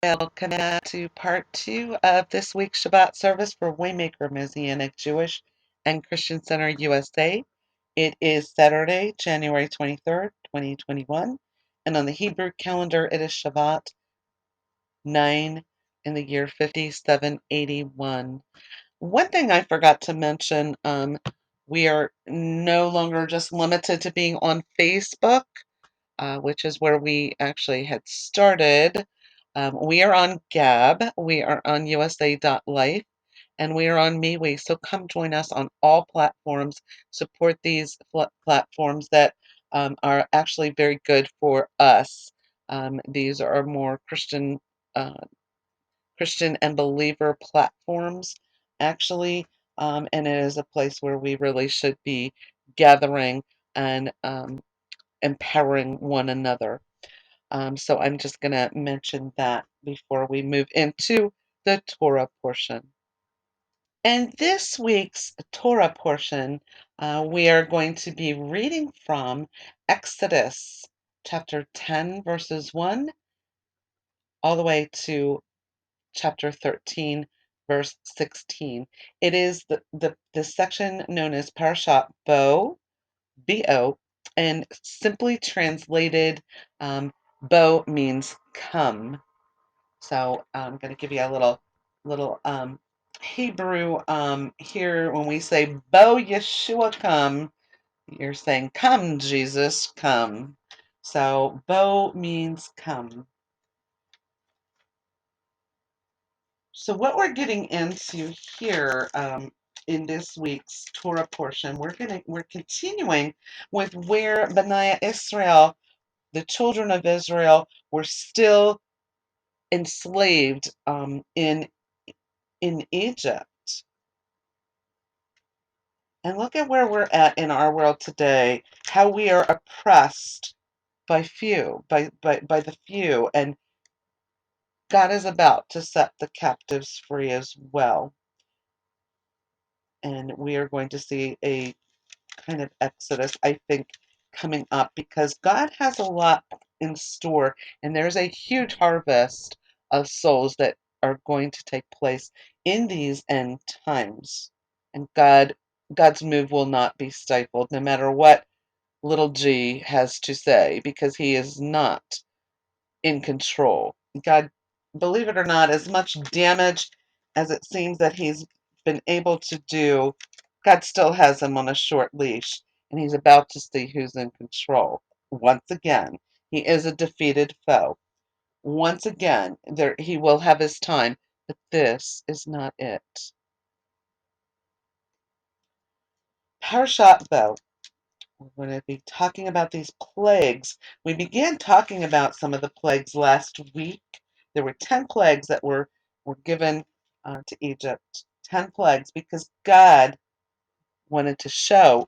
Welcome to part 2 of this week's Shabbat service for Waymaker Messianic Jewish and Christian Center USA. It is Saturday, January 23rd, 2021, and on the Hebrew calendar it is Shabbat 9 in the year 5781. One thing I forgot to mention, we are no longer just limited to being on Facebook, which is where we actually had started. We are on Gab, we are on USA.life, and we are on MeWe. So come join us on all platforms. Support these platforms that are actually very good for us. These are more uh, Christian and believer platforms, actually, and it is a place where we really should be gathering and empowering one another. So I'm just going to mention that before we move into the Torah portion. And this week's Torah portion, we are going to be reading from Exodus chapter 10, verses 1, all the way to chapter 13, verse 16. It is the section known as Parashat Bo, B-O, and simply translated, Bo means come. So I'm going to give you a little Hebrew here. When we say Bo Yeshua come, you're saying come Jesus come. So Bo means come. So what we're getting into here in this week's Torah portion, we're continuing with where Bnei Israel, the children of Israel, were still enslaved in Egypt. And look at where we're at in our world today, how we are oppressed by by the few, and God is about to set the captives free as well. And we are going to see a kind of exodus, I think, coming up because God has a lot in store, and there's a huge harvest of souls that are going to take place in these end times. And God's move will not be stifled, no matter what little g has to say, because he is not in control. God, believe it or not, as much damage as it seems that he's been able to do, God still has him on a short leash, and he's about to see who's in control. Once again, he is a defeated foe. Once again, he will have his time, but this is not it. Parashat Bo. We're going to be talking about these plagues. We began talking about some of the plagues last week. There were 10 plagues that were given to Egypt. 10 plagues because God wanted to show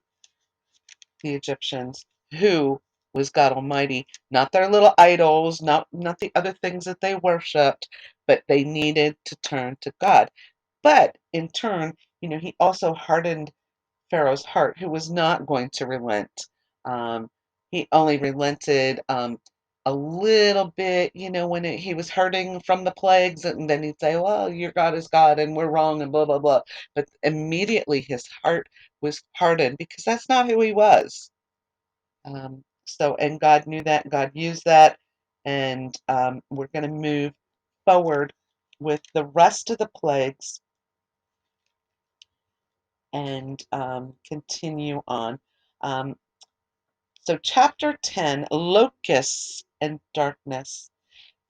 the Egyptians who was God Almighty, not their little idols, not the other things that they worshipped, but they needed to turn to God. But in turn, he also hardened Pharaoh's heart, who was not going to relent. He only relented a little bit, when he was hurting from the plagues, and then he'd say, "Well, your God is God, and we're wrong," and blah blah blah. But immediately his heart was hardened because that's not who he was. And God knew that. God used that, and we're going to move forward with the rest of the plagues and continue on. Um, so, chapter 10, locusts and darkness.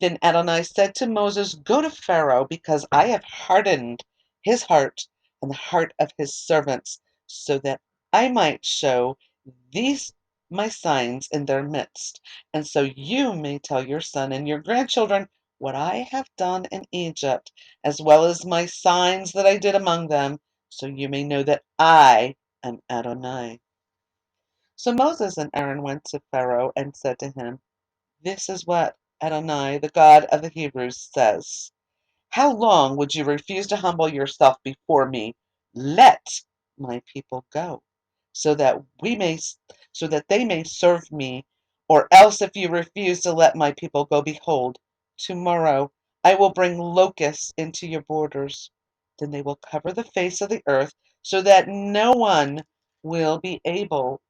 Then Adonai said to Moses, "Go to Pharaoh, because I have hardened his heart and the heart of his servants, so that I might show these my signs in their midst, and so you may tell your son and your grandchildren what I have done in Egypt, as well as my signs that I did among them, so you may know that I am Adonai." So Moses and Aaron went to Pharaoh and said to him, "This is what Adonai, the God of the Hebrews, says. How long would you refuse to humble yourself before me? Let my people go, so that they may serve me. Or else, if you refuse to let my people go, behold, tomorrow I will bring locusts into your borders. Then they will cover the face of the earth so that no one will be able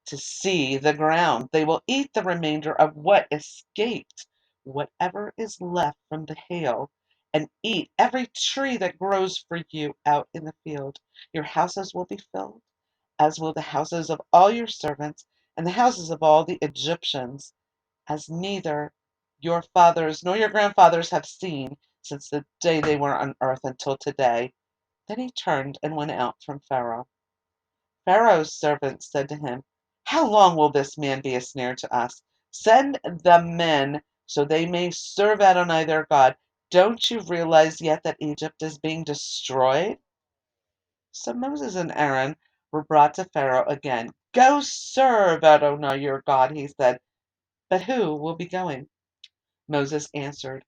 to see the ground. They will eat the remainder of what escaped, whatever is left from the hail, and eat every tree that grows for you out in the field. Your houses will be filled, as will the houses of all your servants, and the houses of all the Egyptians, as neither your fathers nor your grandfathers have seen since the day they were on earth until today. Then he turned and went out from Pharaoh. Pharaoh's servants said to him, how long will this man be a snare to us? Send the men so they may serve Adonai their God. Don't you realize yet that Egypt is being destroyed? So Moses and Aaron were brought to Pharaoh again. Go serve Adonai your God, he said. But who will be going? Moses answered,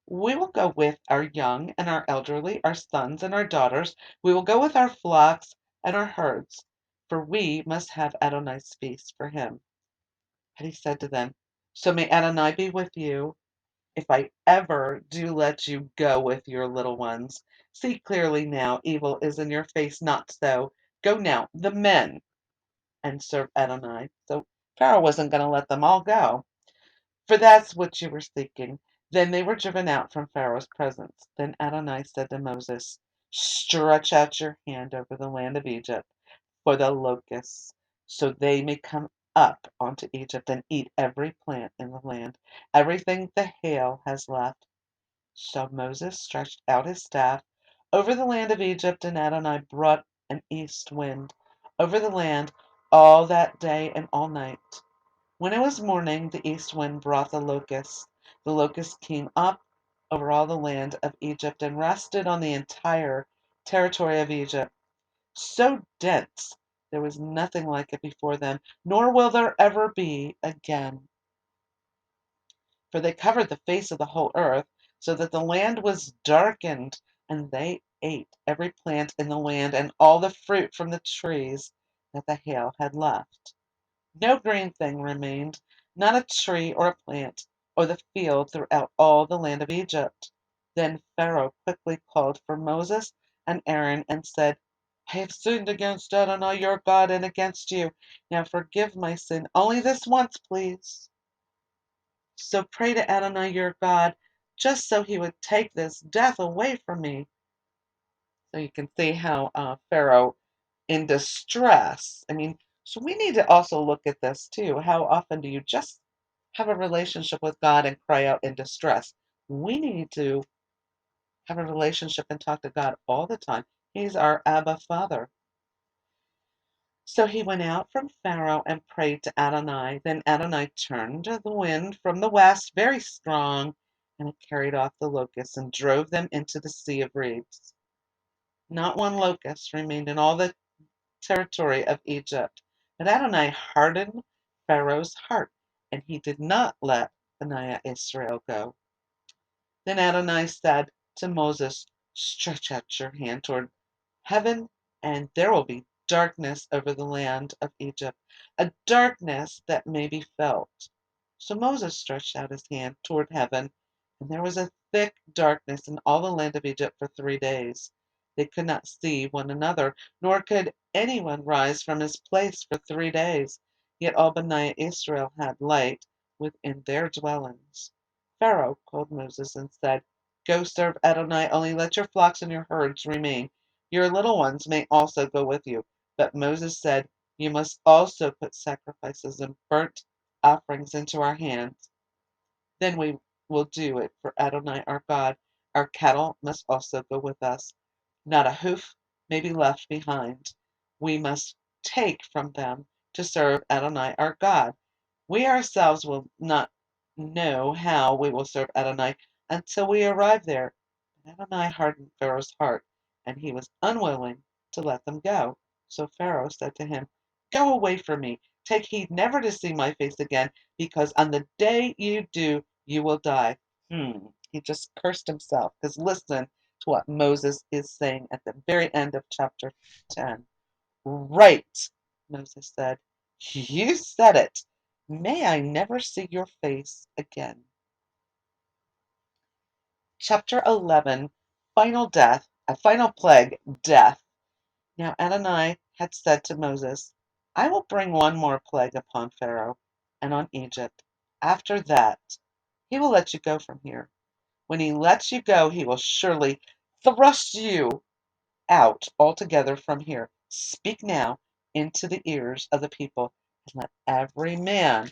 we will go with our young and our elderly, our sons and our daughters. We will go with our flocks and our herds, for we must have Adonai's feast for him. And he said to them, so may Adonai be with you, if I ever do let you go with your little ones. See clearly now, evil is in your face, not so. Go now, the men, and serve Adonai. So Pharaoh wasn't going to let them all go. For that's what you were seeking. Then they were driven out from Pharaoh's presence. Then Adonai said to Moses, stretch out your hand over the land of Egypt for the locusts, so they may come up onto Egypt and eat every plant in the land, everything the hail has left. So Moses stretched out his staff over the land of Egypt, and Adonai brought an east wind over the land all that day and all night. When it was morning, the east wind brought the locusts. The locusts came up over all the land of Egypt and rested on the entire territory of Egypt. So dense, there was nothing like it before them, nor will there ever be again. For they covered the face of the whole earth, so that the land was darkened, and they ate every plant in the land and all the fruit from the trees that the hail had left. No green thing remained, not a tree or a plant or the field throughout all the land of Egypt. Then Pharaoh quickly called for Moses and Aaron and said, I have sinned against Adonai your God and against you. Now forgive my sin only this once, please. So pray to Adonai your God, just so he would take this death away from me. So you can see how Pharaoh in distress. I mean, so we need to also look at this too. How often do you just have a relationship with God and cry out in distress? We need to have a relationship and talk to God all the time. He's our Abba Father. So he went out from Pharaoh and prayed to Adonai. Then Adonai turned the wind from the west very strong, and it carried off the locusts and drove them into the Sea of Reeds. Not one locust remained in all the territory of Egypt. But Adonai hardened Pharaoh's heart, and he did not let Benaiah Israel go. Then Adonai said to Moses, stretch out your hand toward heaven, and there will be darkness over the land of Egypt, a darkness that may be felt. So Moses stretched out his hand toward heaven, and there was a thick darkness in all the land of Egypt for 3 days. They could not see one another, nor could anyone rise from his place for 3 days. Yet all Bani Israel had light within their dwellings. Pharaoh called Moses and said, go serve Adonai, only let your flocks and your herds remain. Your little ones may also go with you. But Moses said, you must also put sacrifices and burnt offerings into our hands. Then we will do it for Adonai our God. Our cattle must also go with us. Not a hoof may be left behind. We must take from them to serve Adonai our God. We ourselves will not know how we will serve Adonai until we arrive there. Adonai hardened Pharaoh's heart, and he was unwilling to let them go. So Pharaoh said to him, go away from me. Take heed never to see my face again, because on the day you do, you will die. He just cursed himself, because listen to what Moses is saying at the very end of chapter 10. Right, Moses said. You said it. May I never see your face again. Chapter 11, Final Death, a final plague, death. Now Adonai had said to Moses, I will bring one more plague upon Pharaoh and on Egypt. After that, he will let you go from here. When he lets you go, he will surely thrust you out altogether from here. Speak now into the ears of the people, and let every man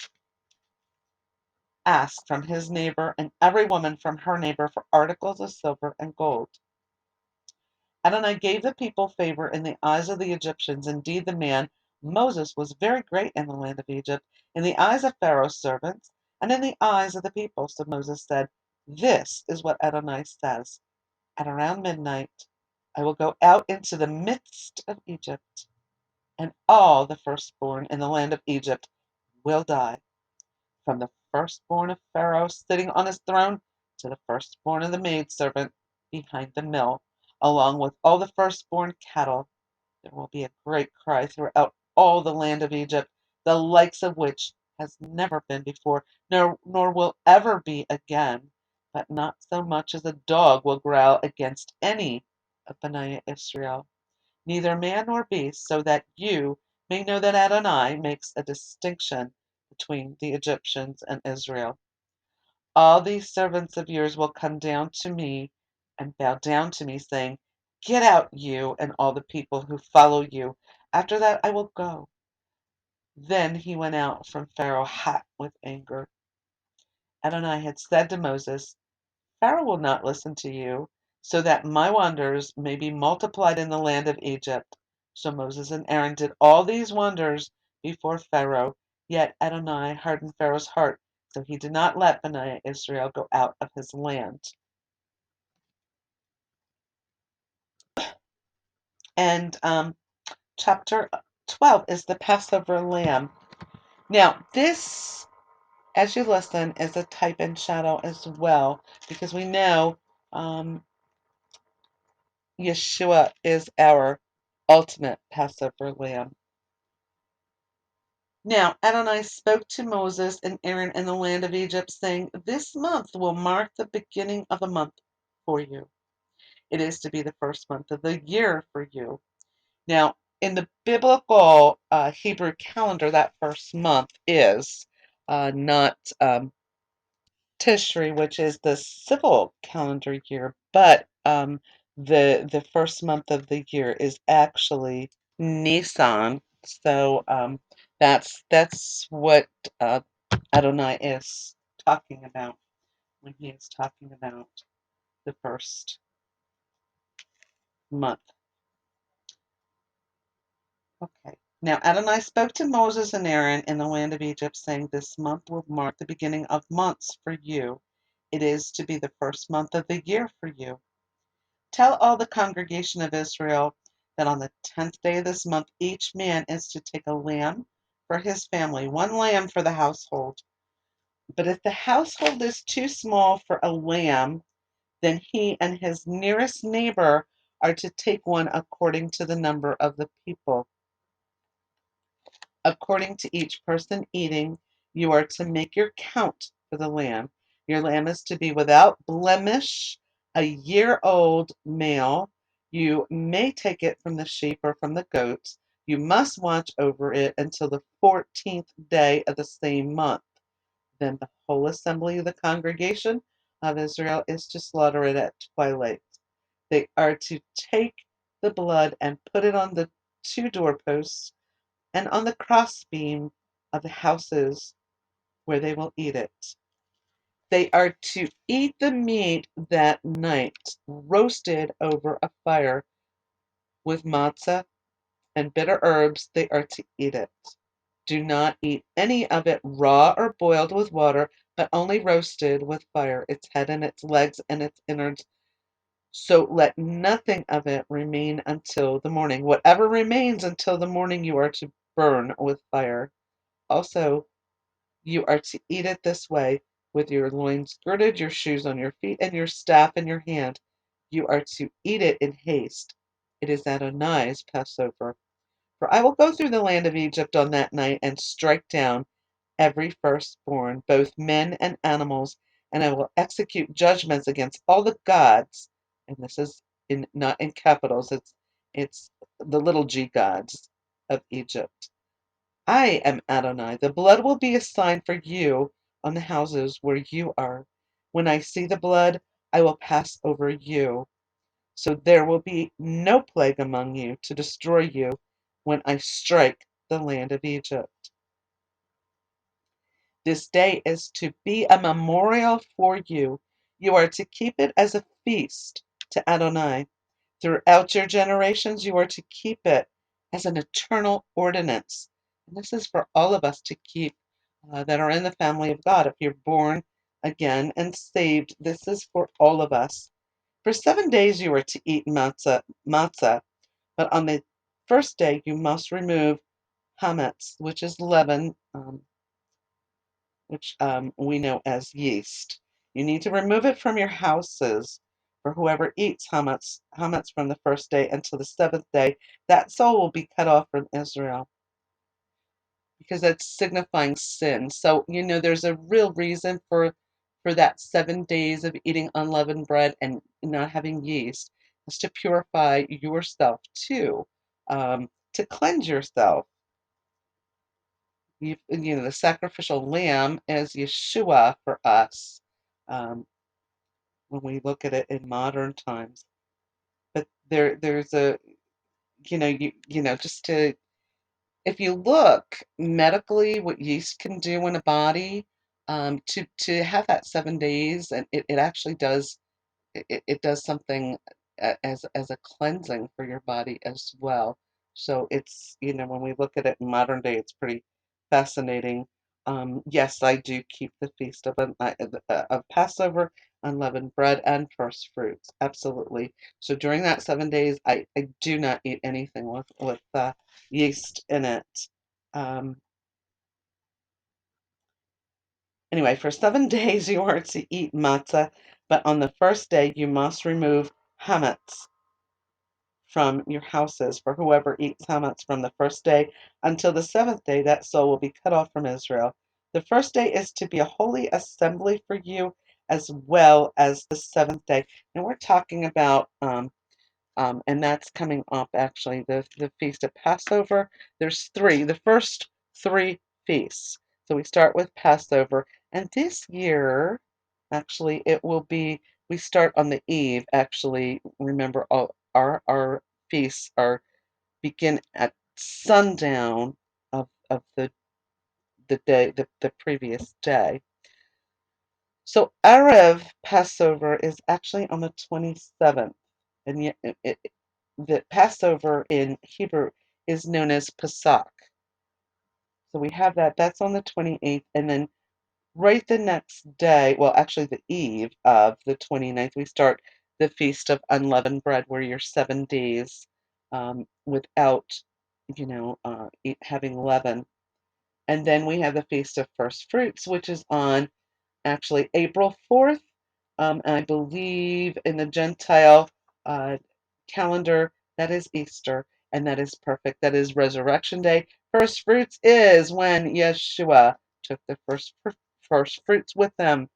ask from his neighbor and every woman from her neighbor for articles of silver and gold. Adonai gave the people favor in the eyes of the Egyptians. Indeed, the man Moses was very great in the land of Egypt, in the eyes of Pharaoh's servants, and in the eyes of the people. So Moses said, This is what Adonai says. At around midnight, I will go out into the midst of Egypt, and all the firstborn in the land of Egypt will die, from the firstborn of Pharaoh sitting on his throne to the firstborn of the maidservant behind the mill, along with all the firstborn cattle. There will be a great cry throughout all the land of Egypt, the likes of which has never been before, nor will ever be again. But not so much as a dog will growl against any of Bnei Israel, neither man nor beast, so that you may know that Adonai makes a distinction between the Egyptians and Israel. All these servants of yours will come down to me and bow down to me, saying, Get out, you and all the people who follow you. After that I will go. Then he went out from Pharaoh hot with anger. Adonai had said to Moses, Pharaoh will not listen to you, so that my wonders may be multiplied in the land of Egypt. So Moses and Aaron did all these wonders before Pharaoh. Yet Adonai hardened Pharaoh's heart, so he did not let Bnei Israel go out of his land. And chapter 12 is the Passover lamb. Now, this, as you listen, is a type and shadow as well, because we know Yeshua is our ultimate Passover lamb. Now Adonai spoke to Moses and Aaron in the land of Egypt, saying, This month will mark the beginning of a month for you. It is to be the first month of the year for you. Now, in the biblical Hebrew calendar, that first month is not Tishri, which is the civil calendar year, but the first month of the year is actually Nisan. So that's what Adonai is talking about when he is talking about the first month. Okay. Now Adonai spoke to Moses and Aaron in the land of Egypt, saying, This month will mark the beginning of months for you. It is to be the first month of the year for you. Tell all the congregation of Israel that on the 10th day of this month each man is to take a lamb for his family, one lamb for the household. But if the household is too small for a lamb, then he and his nearest neighbor are to take one according to the number of the people. According to each person eating, you are to make your count for the lamb. Your lamb is to be without blemish, a year-old male. You may take it from the sheep or from the goats. You must watch over it until the 14th day of the same month. Then the whole assembly of the congregation of Israel is to slaughter it at twilight. They are to take the blood and put it on the two doorposts and on the crossbeam of the houses where they will eat it. They are to eat the meat that night, roasted over a fire with matzah and bitter herbs. They are to eat it. Do not eat any of it raw or boiled with water, but only roasted with fire, its head and its legs and its innards. So let nothing of it remain until the morning. Whatever remains until the morning you are to burn with fire. Also, you are to eat it this way, with your loins girded, your shoes on your feet, and your staff in your hand. You are to eat it in haste. It is Adonai's Passover. For I will go through the land of Egypt on that night and strike down every firstborn, both men and animals, and I will execute judgments against all the gods, and this is not in capitals, it's the little g gods of Egypt. I am Adonai. The blood will be a sign for you on the houses where you are. When I see the blood, I will pass over you. So there will be no plague among you to destroy you when I strike the land of Egypt. This day is to be a memorial for you. You are to keep it as a feast to Adonai. Throughout your generations, you are to keep it as an eternal ordinance. And this is for all of us to keep that are in the family of God. If you're born again and saved, this is for all of us. For 7 days you are to eat matzah, but on the first day you must remove hametz, which is leaven, which we know as yeast. You need to remove it from your houses. For whoever eats hametz from the first day until the seventh day, that soul will be cut off from Israel, because that's signifying sin. So there's a real reason for that 7 days of eating unleavened bread and not having yeast. Is to purify yourself too, to cleanse yourself. The sacrificial lamb is Yeshua for us, um, when we look at it in modern times. But there's a just to if you look medically what yeast can do in a body, to have that 7 days, and it actually does it does something as a cleansing for your body as well. So it's, when we look at it in modern day, it's pretty fascinating. Yes, I do keep the feast of Passover, unleavened bread, and first fruits. Absolutely. So during that 7 days, I do not eat anything with yeast in it. Um, Anyway, for 7 days you are to eat matzah, but on the first day you must remove hametz from your houses. For whoever eats hametz from the first day until the seventh day, that soul will be cut off from Israel. The first day is to be a holy assembly for you, as well as the seventh day. And we're talking about and that's coming up actually, the Feast of Passover. There's three, the first three feasts. So we start with Passover, and this year, actually, we start on the eve. Actually, remember, all our feasts are begin at sundown of the day, the previous day. So Erev Passover is actually on the 27th, and yet the Passover in Hebrew is known as Pesach. So we have that. That's on the 28th, and then right the next day, well, actually the eve of the 29th, we start the Feast of Unleavened Bread, where you're 7 days without, having leaven. And then we have the Feast of First Fruits, which is on actually April 4th. And I believe in the Gentile uh, calendar, that is Easter, and that is perfect. That is Resurrection Day. First fruits is when Yeshua took the first fruits with them,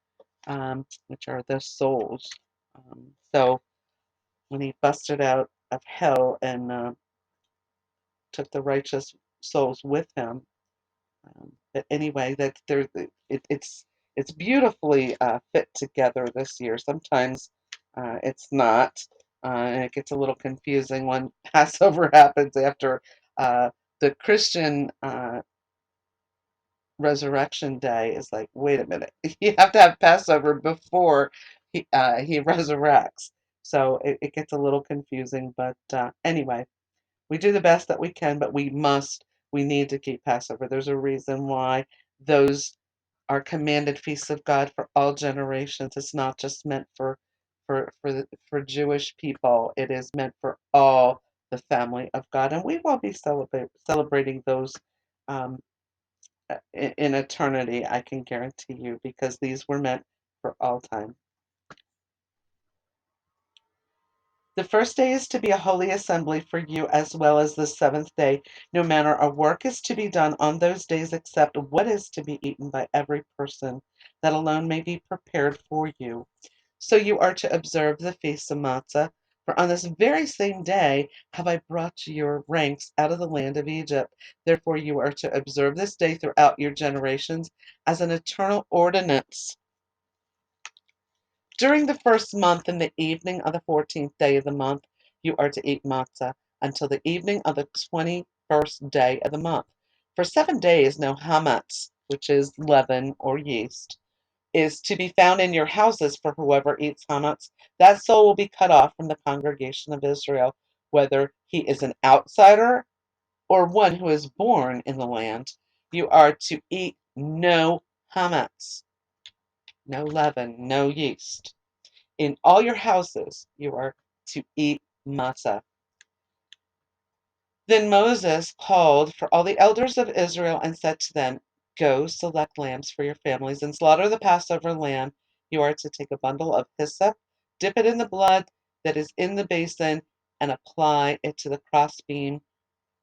which are the souls. So when he busted out of hell and took the righteous souls with him. But anyway, it's beautifully fit together this year. Sometimes it's not, and it gets a little confusing when Passover happens after the Christian Resurrection Day. Is like, wait a minute, you have to have Passover before he resurrects. So it gets a little confusing, but anyway. We do the best that we can, but we need to keep Passover. There's a reason why those are commanded feasts of God for all generations. It's not just meant for Jewish people. It is meant for all the family of God, and we will be celebrating those um, in eternity. I can guarantee you, because these were meant for all time. The first day is to be a holy assembly for you, as well as the seventh day. No manner of work is to be done on those days except what is to be eaten by every person, that alone may be prepared for you. So you are to observe the feast of Matzah, for on this very same day have I brought your ranks out of the land of Egypt. Therefore you are to observe this day throughout your generations as an eternal ordinance. During the first month, in the evening of the 14th day of the month, you are to eat matzah until the evening of the 21st day of the month. For 7 days, no hametz, which is leaven or yeast, is to be found in your houses. For whoever eats hametz, that soul will be cut off from the congregation of Israel, whether he is an outsider or one who is born in the land. You are to eat no hametz, no leaven, no yeast. In all your houses you are to eat matzah. Then Moses called for all the elders of Israel and said to them, go select lambs for your families and slaughter the Passover lamb. You are to take a bundle of hyssop, dip it in the blood that is in the basin, and apply it to the crossbeam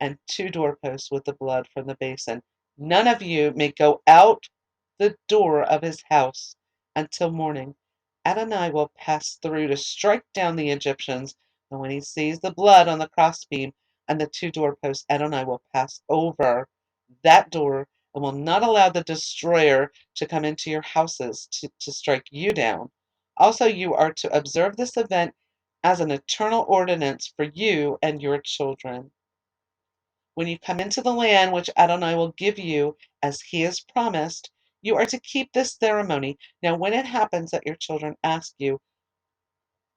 and 2 doorposts with the blood from the basin. None of you may go out the door of his house until morning. Adonai will pass through to strike down the Egyptians, and when he sees the blood on the crossbeam and the 2 doorposts, Adonai will pass over that door and will not allow the destroyer to come into your houses to strike you down. Also, you are to observe this event as an eternal ordinance for you and your children. When you come into the land which Adonai will give you, as he has promised, you are to keep this ceremony. Now, when it happens that your children ask you,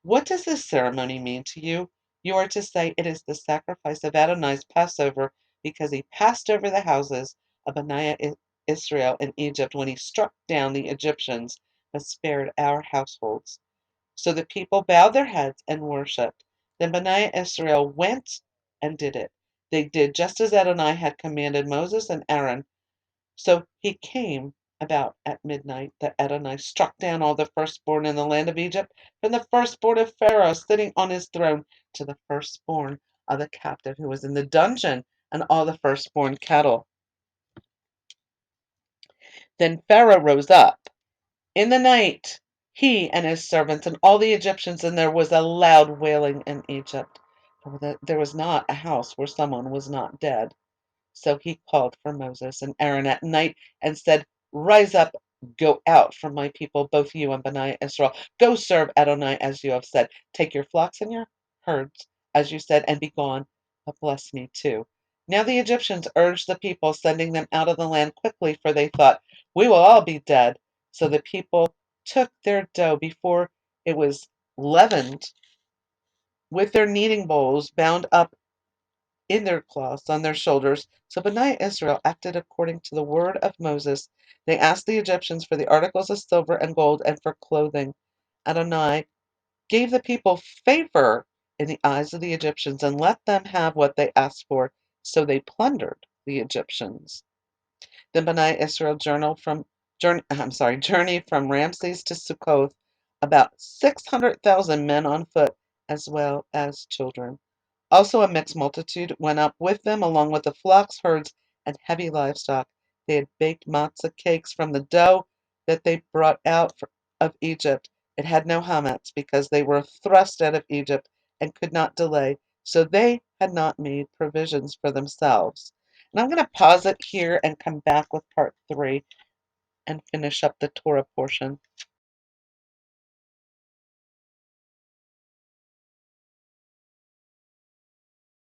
what does this ceremony mean to you? You are to say, it is the sacrifice of Adonai's Passover, because he passed over the houses of Bani Israel in Egypt when he struck down the Egyptians, but spared our households. So the people bowed their heads and worshipped. Then Bani Israel went and did it. They did just as Adonai had commanded Moses and Aaron. So he came about at midnight that Adonai struck down all the firstborn in the land of Egypt, from the firstborn of Pharaoh sitting on his throne to the firstborn of the captive who was in the dungeon, and all the firstborn cattle. Then Pharaoh rose up in the night, he and his servants and all the Egyptians, and there was a loud wailing in Egypt, for there was not a house where someone was not dead. So he called for Moses and Aaron at night and said, rise up, go out from my people, both you and Bani Israel. Go serve Adonai as you have said. Take your flocks and your herds, as you said, and be gone. But bless me too. Now the Egyptians urged the people, sending them out of the land quickly, for they thought, we will all be dead. So the people took their dough before it was leavened with their kneading bowls bound up in their cloths on their shoulders. So Bani Israel acted according to the word of Moses. They asked the Egyptians for the articles of silver and gold and for clothing. Adonai gave the people favor in the eyes of the Egyptians and let them have what they asked for. So they plundered the Egyptians. Then Bani Israel journeyed from Ramses to Succoth, about 600,000 men on foot, as well as children. Also a mixed multitude went up with them, along with the flocks, herds, and heavy livestock. They had baked matzah cakes from the dough that they brought out of Egypt. It had no hametz, because they were thrust out of Egypt and could not delay, so they had not made provisions for themselves. And I'm going to pause it here and come back with part 3 and finish up the Torah portion.